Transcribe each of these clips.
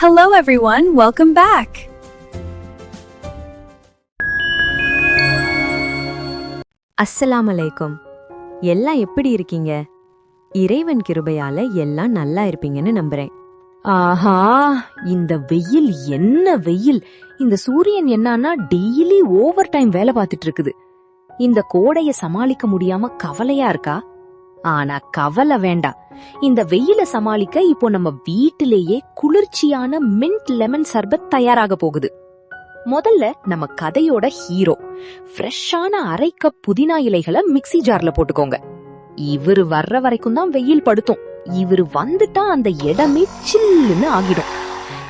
Hello everyone, welcome back. அஸ்ஸலாமு அலைக்கும். எல்லாம் எப்படி இருக்கீங்க? இறைவன் கிருபையால எல்லாம் நல்லா இருப்பீங்கன்னு நம்புறேன். ஆஹா, இந்த வெயில் என்ன வெயில்! இந்த சூரியன் என்னன்னா டெய்லி ஓவர் டைம் வேலை பார்த்துட்டு இருக்குது. இந்த கோடைய சமாளிக்க முடியாம கவலையா இருக்கா? ஆனா கவலை வேண்டாம். இந்த வெயில சமாளிக்க இப்போ நம்ம வீட்டிலேயே குளிர்ச்சியான மின்ட் லெமன் சர்பத் தயாராக போகுது. முதல்ல நம்ம கதையோட ஹீரோ ஃப்ரெஷ்ஷான அரை கப் புதினா இலைகளை மிக்ஸி ஜார்ல போட்டுக்கோங்க. இவரு வர்ற வரைக்கும் தான் வெயில் படுத்தும். இவரு வந்துட்டா அந்த இடமே சில்லுன்னு ஆகிடும்.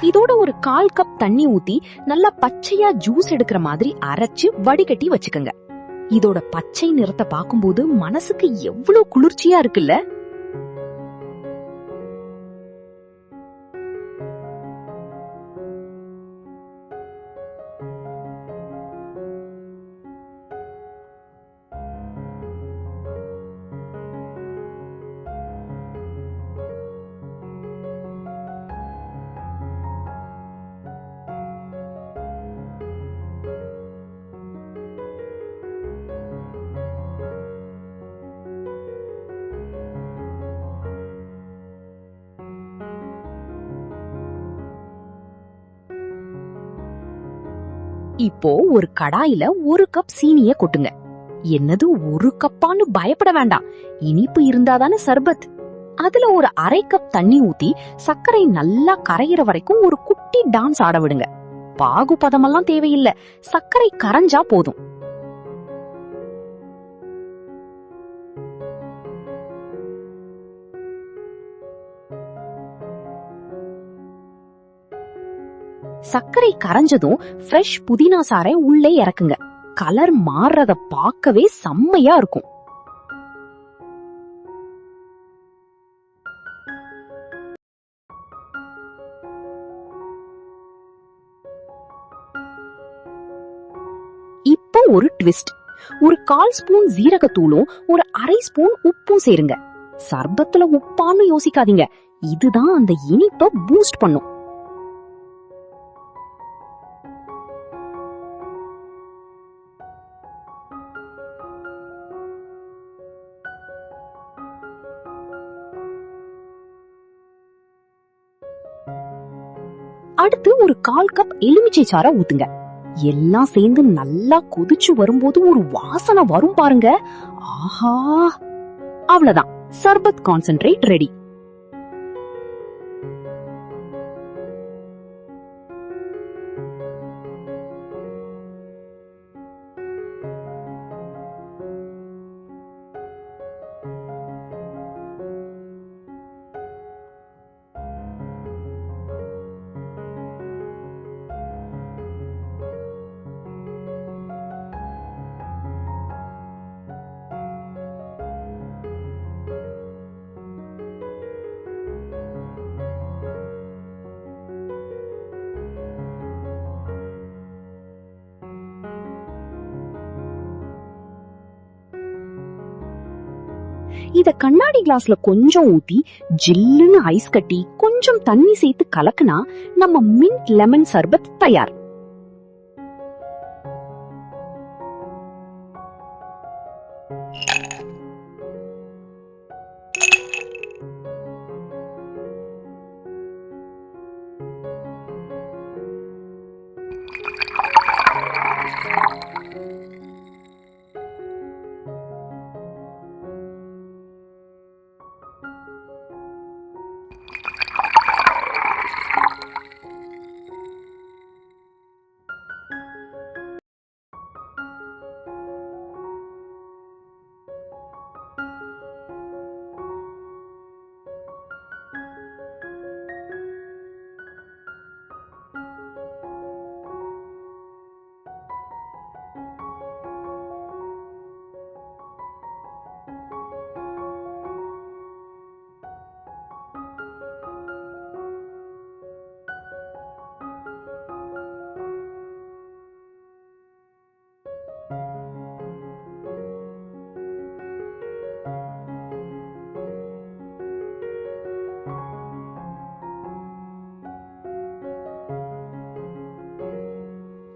இதோட ஒரு 1/4 கப் தண்ணி ஊத்தி நல்லா பச்சையா ஜூஸ் எடுக்கிற மாதிரி அரைச்சு வடிகட்டி வச்சுக்கோங்க. இதோட பச்சை நிறத்தை பார்க்கும்போது மனசுக்கு எவ்வளவு குளிர்ச்சியா இருக்குல்ல. இப்போ ஒரு கடாயில 1 கப் சீனிய கொட்டுங்க. என்னது 1 கப்பான்னு பயப்பட வேண்டாம். இனிப்பு இருந்தாதானே சர்பத். அதுல ஒரு அரை கப் தண்ணி ஊத்தி சர்க்கரை நல்லா கரையிற வரைக்கும் ஒரு குட்டி டான்ஸ் ஆட விடுங்க. பாகு பதமெல்லாம் தேவையில்ல, சர்க்கரை கரைஞ்சா போதும். சர்க்கரை கரைஞ்சதும் ஃப்ரெஷ் புதினா சாறை உள்ளே இறக்குங்க. கலர் மாறுறத பார்க்கவே செம்மையா இருக்கும். இப்போ ஒரு ட்விஸ்ட். ஒரு 1/4 ஸ்பூன் ஜீரகத்தூளும் ஒரு அரை ஸ்பூன் உப்பும் சேருங்க. சர்பத்துல உப்பான்னு யோசிக்காதீங்க, இதுதான் அந்த இனிப்பை பூஸ்ட் பண்ணும். அடுத்து ஒரு 1/4 கப் எலுமிச்சை சாறை ஊத்துங்க. எல்லாம் சேர்ந்து நல்லா கொதிச்சு வரும்போது ஒரு வாசனை வரும் பாருங்க. ஆஹா, அவ்வளவுதான், சர்பத் கான்சென்ட்ரேட் ரெடி. இத கண்ணாடி கிளாஸ்ல கொஞ்சம் ஊத்தி ஜில்லுன்னு ஐஸ் கட்டி கொஞ்சம் தண்ணி சேர்த்து கலக்குனா நம்ம மின்ட் லெமன் சர்பத் தயார்.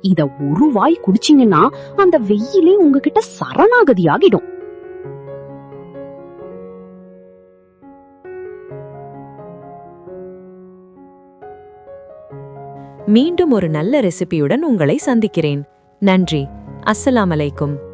இத ஒரு வாய் குடிச்சீங்கன்னா அந்த வெயிலே உங்ககிட்ட சரணாகதி ஆகிடும். மீண்டும் ஒரு நல்ல ரெசிபியுடன் உங்களை சந்திக்கிறேன். நன்றி. அஸ்ஸலாமு அலைக்கும்.